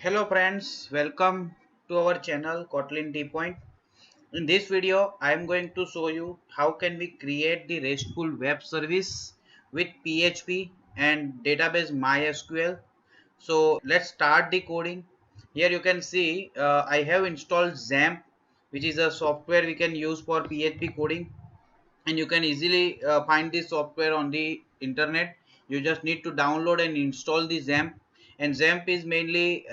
Hello friends, welcome to our channel Kotlin T Point. In this video, I am going to show you how can we create the RESTful web service with PHP and database MySQL. So let's start the coding. Here you can see I have installed XAMPP, which is a software we can use for PHP coding, and you can easily find this software on the internet. You just need to download and install the XAMPP, and XAMPP is mainly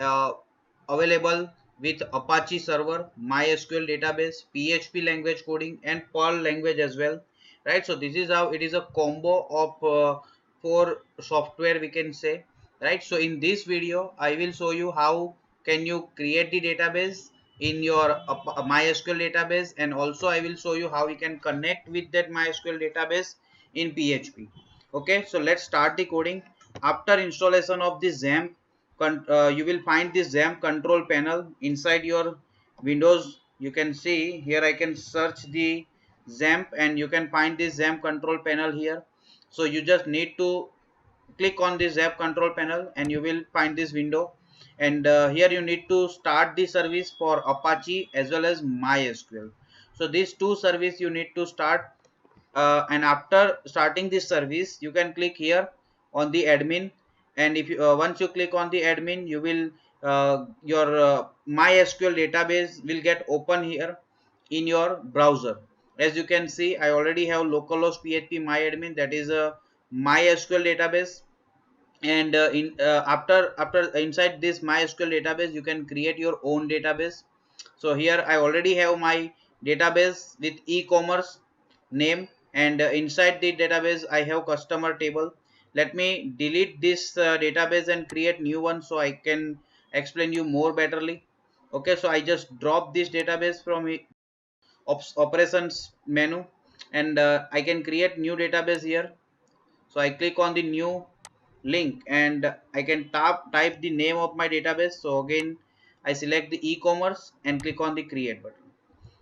available with Apache server, MySQL database, PHP language coding, and Perl language as well, right? So this is how it is, a combo of four software we can say, right? So in this video I will show you how can you create the database in your MySQL database, and also I will show you how you can connect with that MySQL database in PHP. Okay, so let's start the coding. After installation of the XAMPP, you will find this XAMPP control panel inside your Windows. You can see here I can search the XAMPP and you can find this XAMPP control panel here. So you just need to click on this XAMPP control panel and you will find this window, and here you need to start the service for Apache as well as MySQL. So these two service you need to start, and after starting this service you can click here on the admin, and if you once you click on the admin, you will your MySQL database will get open here in your browser. As you can see, I already have localhost php myadmin, that is a MySQL database, and after inside this MySQL database you can create your own database. So here I already have my database with e-commerce name, and inside the database I have customer table. Let me delete this database and create new one so I can explain you more betterly. Okay, so I just drop this database from operations menu, and I can create new database here. So I click on the new link and I can type the name of my database. So again I select the e-commerce and click on the create button.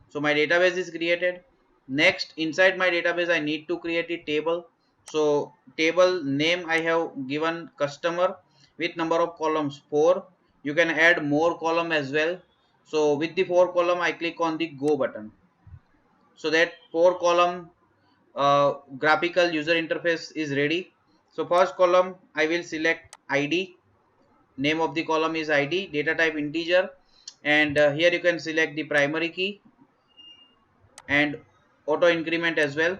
So my database is created. Next, inside my database I need to create a table. So table name I have given customer with number of columns 4. You can add more column as well. So with the 4 column I click on the go button. So that 4 column graphical user interface is ready. So first column I will select ID. Name of the column is ID, data type integer, and here you can select the primary key and auto increment as well.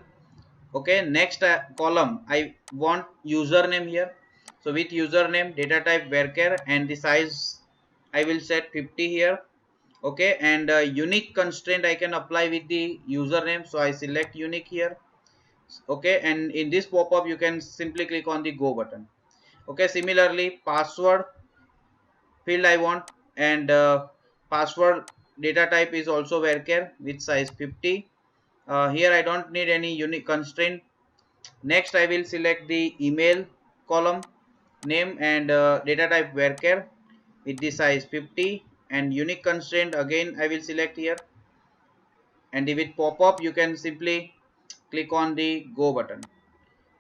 Okay, next column I want username here. So with username, data type varchar, and the size I will set 50 here. Okay, and unique constraint I can apply with the username, so I select unique here. Okay, and in this pop-up you can simply click on the go button. Okay, similarly password field I want, and password data type is also varchar with size 50. Here I don't need any unique constraint. Next I will select the email column name, and data type varchar with the size 50, and unique constraint again I will select here, and if it pop up you can simply click on the go button.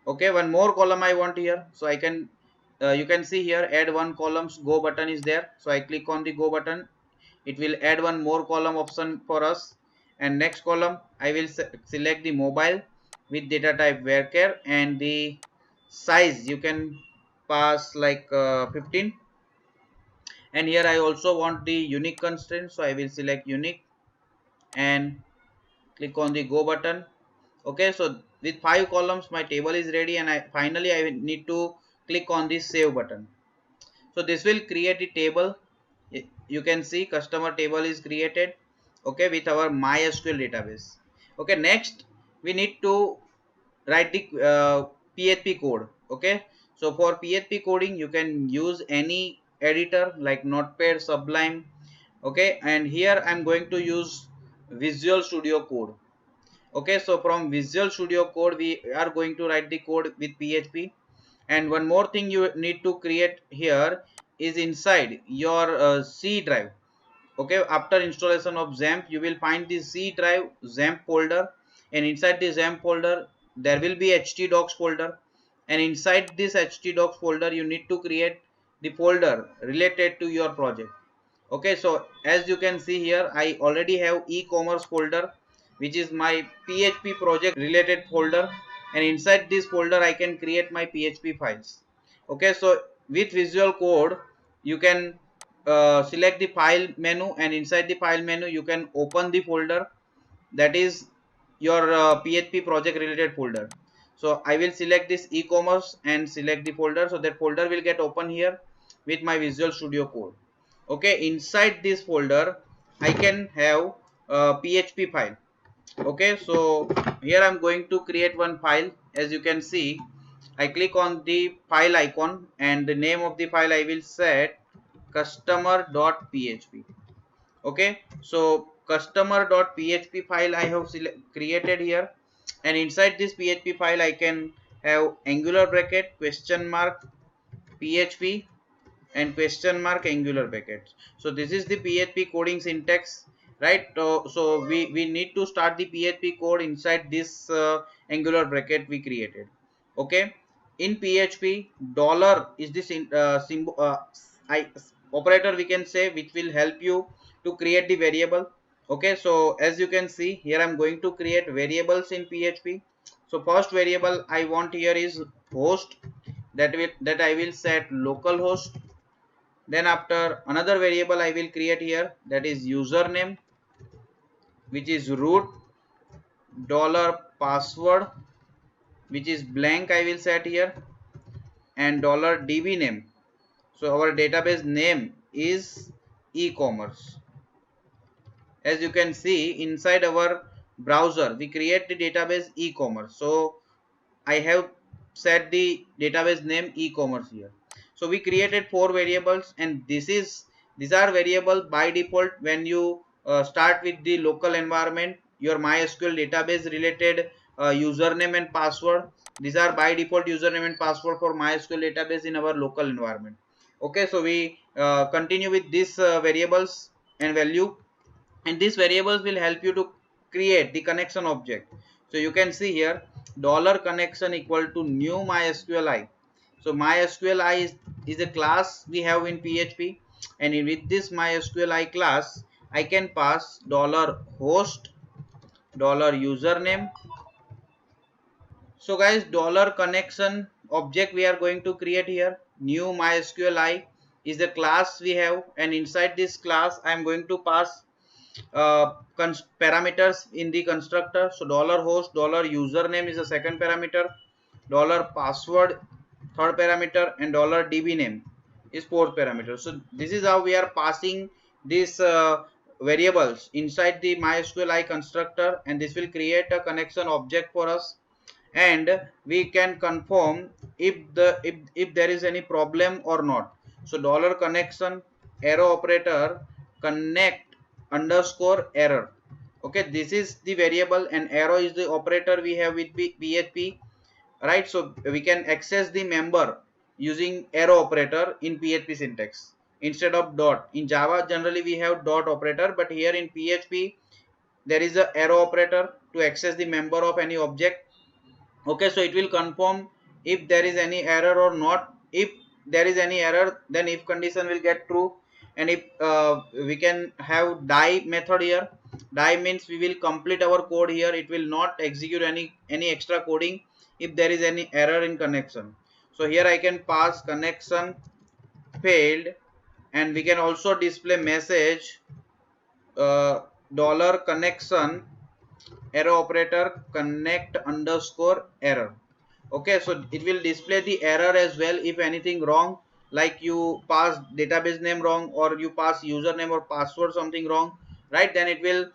Okay, one more column I want here, so I can you can see here add one columns go button is there. So I click on the go button, it will add one more column option for us, and next column I will select the mobile with data type varchar, and the size you can pass like 15, and here I also want the unique constraint, so I will select unique and click on the go button. Okay, so with 5 columns my table is ready, and finally I need to click on the save button. So this will create a table. You can see customer table is created, okay, with our MySQL database. Okay, next we need to write the PHP code. Okay, so for PHP coding you can use any editor like Notepad, Sublime. Okay, and here I'm going to use Visual Studio Code. Okay, so from Visual Studio Code we are going to write the code with PHP. And one more thing you need to create here is inside your C drive. Okay, after installation of XAMPP you will find the C drive XAMPP folder, and inside the XAMPP folder there will be htdocs folder, and inside this htdocs folder you need to create the folder related to your project. Okay, so as you can see here, I already have e-commerce folder, which is my PHP project related folder, and inside this folder I can create my PHP files. Okay, so with Visual Code you can select the file menu, and inside the file menu you can open the folder that is your PHP project related folder. So I will select this e-commerce and select the folder, so that folder will get open here with my Visual Studio Code. Okay, inside this folder I can have a PHP file. Okay, so here I'm going to create one file. As you can see, I click on the file icon, and the name of the file I will set customer.php. Okay, so customer.php file I have created here, and inside this PHP file I can have angular bracket question mark PHP and question mark angular brackets. So this is the PHP coding syntax, right? So we need to start the PHP code inside this angular bracket we created. Okay, in PHP dollar is this symbol operator we can say, which will help you to create the variable. Okay, so as you can see here, I'm going to create variables in PHP. So first variable I want here is host, that I will set localhost. Then after, another variable I will create here, that is username, which is root, dollar password, which is blank I will set here, and dollar db name. So our database name is e-commerce. As you can see inside our browser, we create the database e-commerce. So I have set the database name e-commerce here. So we created 4 variables, and these are variable by default when you start with the local environment, your MySQL database related username and password. These are by default username and password for MySQL database in our local environment. Okay, so we continue with these variables and value, and these variables will help you to create the connection object. So you can see here dollar connection equal to new mysqli. So mysqli is a class we have in PHP, and with this mysqli class I can pass dollar host, dollar username. So guys, dollar connection object we are going to create here. New mysqli is the class we have, and inside this class I am going to pass parameters in the constructor. So dollar host, dollar username is the second parameter, dollar password third parameter, and dollar db name is fourth parameter. So this is how we are passing these variables inside the mysqli constructor, and this will create a connection object for us, and we can confirm if there is any problem or not. So dollar connection arrow operator connect underscore error. Okay, this is the variable, and arrow is the operator we have with PHP, right? So we can access the member using arrow operator in PHP syntax instead of dot. In Java generally we have dot operator, but here in PHP there is a arrow operator to access the member of any object. Okay, so it will confirm if there is any error or not. If there is any error, then if condition will get true, and if we can have die method here. Die means we will complete our code here, it will not execute any extra coding if there is any error in connection. So here I can pass connection failed, and we can also display message dollar connection arrow operator connect underscore error. Okay, so it will display the error as well if anything wrong, like you pass database name wrong, or you pass username or password something wrong, right? Then it will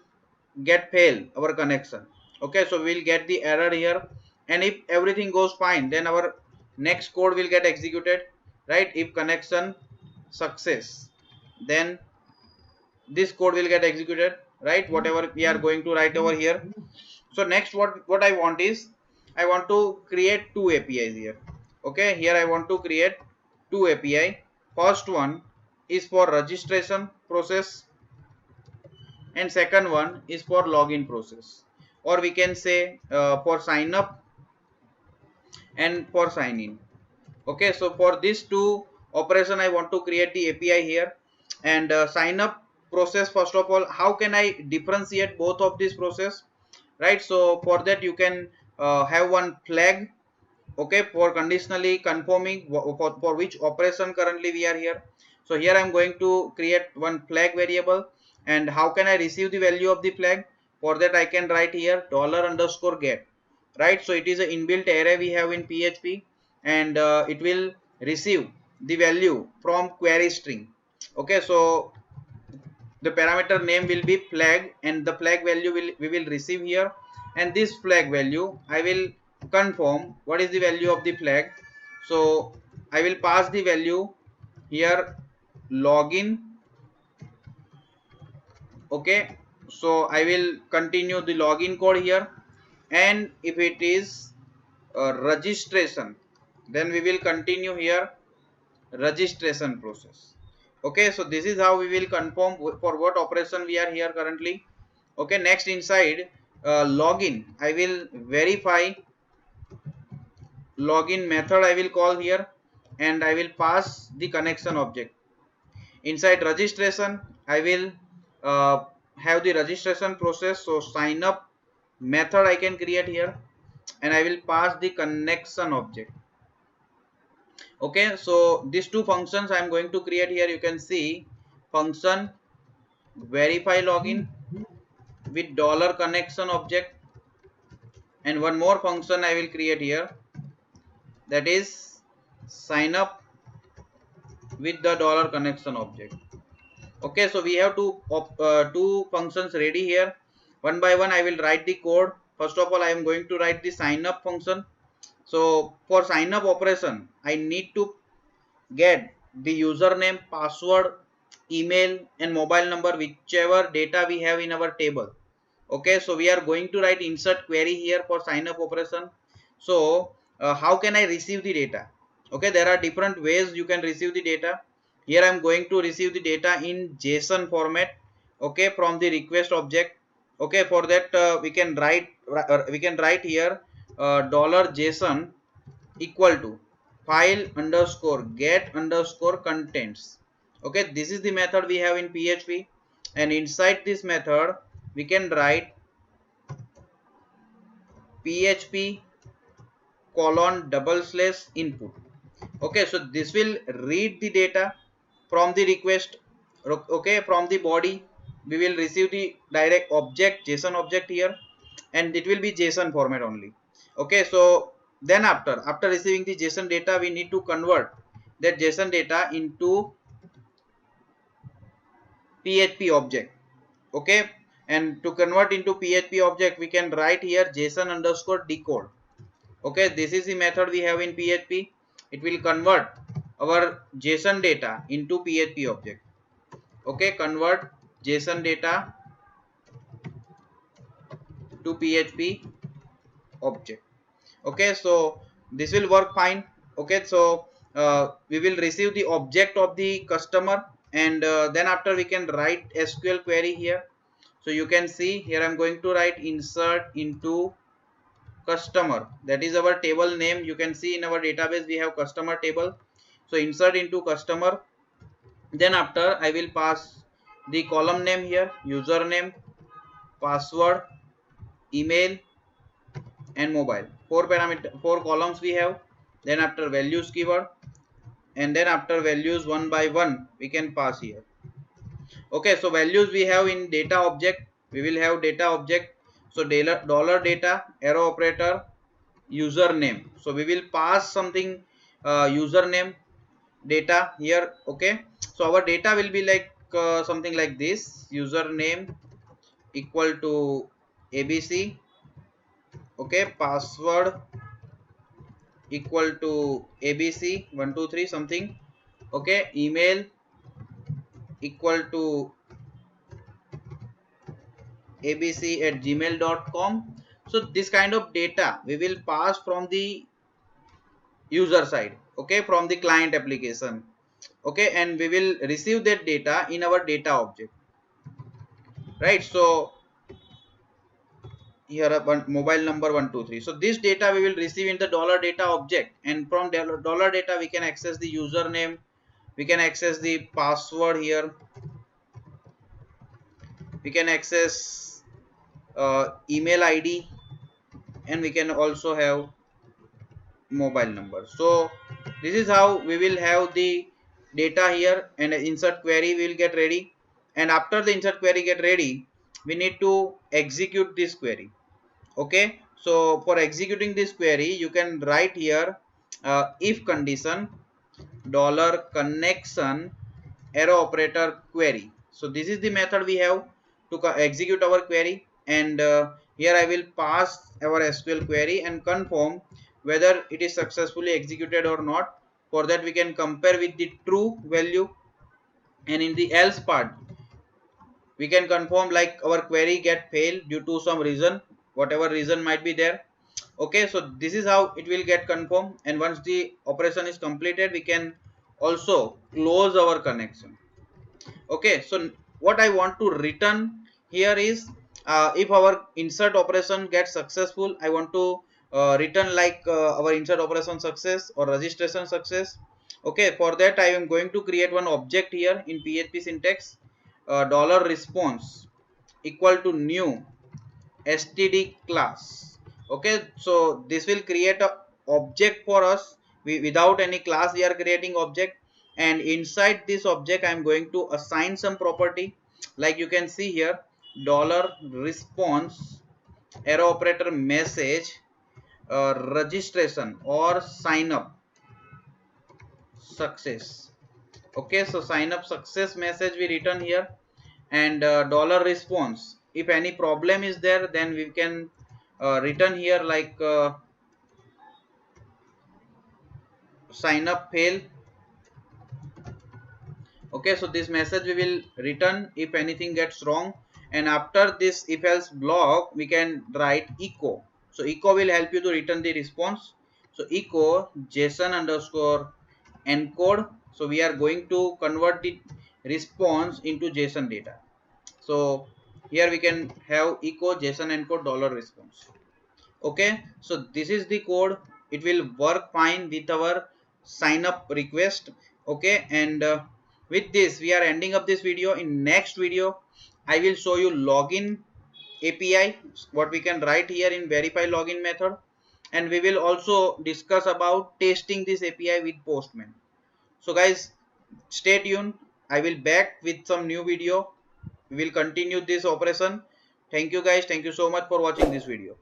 get fail our connection. Okay, so we'll get the error here, and if everything goes fine, then our next code will get executed, right? If connection success, then this code will get executed, right? Whatever we are going to write over here. So next, what I want is, I want to create two APIs here. Okay, here I want to create two API. First one is for registration process, and second one is for login process, or we can say for sign up and for sign in. Okay, so for these two operation I want to create the API here, And sign up process, first of all, how can I differentiate both of these process, right? So for that you can have one flag, okay, for conditionally confirming for which operation currently we are here. So here I'm going to create one flag variable. And how can I receive the value of the flag? For that I can write here $_get, right? So it is an inbuilt array we have in PHP, and it will receive the value from query string. Okay, so the parameter name will be flag, and the flag value we will receive here. And this flag value I will confirm what is the value of the flag. So I will pass the value here login. Okay, so I will continue the login code here. And if it is registration, then we will continue here registration process. Okay, so this is how we will confirm for what operation we are here currently. Okay, next inside login I will verify login method I will call here, and I will pass the connection object. Inside registration I will uh, have the registration process, so sign up method I can create here, and I will pass the connection object. Okay, so these two functions I am going to create here. You can see function verify login with $connection object, and one more function I will create here, that is sign up with the $connection object. Okay, so we have two functions ready here. One by one I will write the code. First of all, I am going to write the sign up function. So for sign up operation I need to get the username, password, email and mobile number, whichever data we have in our table. Okay, so we are going to write insert query here for sign up operation. So how can I receive the data? Okay, there are different ways you can receive the data. Here I am going to receive the data in JSON format, okay, from the request object. Okay, for that we can write here $JSON equal to file underscore get underscore contents. Okay, this is the method we have in PHP, and inside this method we can write PHP :/input. Okay, so this will read the data from the request. Okay, from the body we will receive the direct object, JSON object here, and it will be JSON format only. Okay, so then after receiving the JSON data, we need to convert that JSON data into PHP object. Okay, and to convert into PHP object we can write here JSON_decode. Okay, this is the method we have in PHP. It will convert our JSON data into PHP object. Okay, convert JSON data to PHP object. Okay, so this will work fine. Okay, so we will receive the object of the customer, and then after we can write SQL query here. So you can see here I'm going to write insert into customer, that is our table name. You can see in our database we have customer table. So insert into customer, then after I will pass the column name here, username, password, email and mobile. Four columns we have. Then after values keyword, and then after values one by one we can pass here. Okay, so values we have in data object. We will have data object. So $data arrow operator username. So we will pass something username data here. Okay, so our data will be like something like this: username equal to ABC. Okay, password equal to ABC 123 something. Okay, email equal to abc@gmail.com. So this kind of data we will pass from the user side, okay, from the client application. Okay, and we will receive that data in our data object, right? So here one mobile number 123. So this data we will receive in the $data object, and from $data we can access the username, We can access the password here. We can access email ID, and we can also have mobile number. So this is how we will have the data here, and insert query will get ready. And after the insert query get ready, we need to execute this query. Okay, so for executing this query, you can write here if condition dollar connection arrow operator query. So this is the method we have to execute our query, and here I will pass our SQL query and confirm whether it is successfully executed or not. For that we can compare with the true value, and in the else part we can confirm like our query get failed due to some reason, whatever reason might be there. Okay, so this is how it will get confirmed, and once the operation is completed, we can also close our connection. Okay, so what I want to return here is if our insert operation gets successful, I want to return like our insert operation success or registration success. Okay, for that I am going to create one object here in PHP syntax, dollar response equal to new std class. Okay, so this will create a object for us. Without any class we are creating object, and inside this object I am going to assign some property, like you can see here, dollar response arrow operator message registration or sign up success. Okay, so sign up success message we return here, and dollar response, if any problem is there, then we can return here like sign up fail. Okay, so this message we will return if anything gets wrong, and after this if else block we can write echo. So echo will help you to return the response. So echo json underscore encode. So we are going to convert the response into json data. So here we can have echo json encode dollar response. Okay, so this is the code. It will work fine with our sign up request. Okay, and with this we are ending up this video. In next video I will show you login API, what we can write here in verify login method, and we will also discuss about testing this API with postman. So guys, stay tuned. I will back with some new video. We will continue this operation. Thank you guys, thank you so much for watching this video.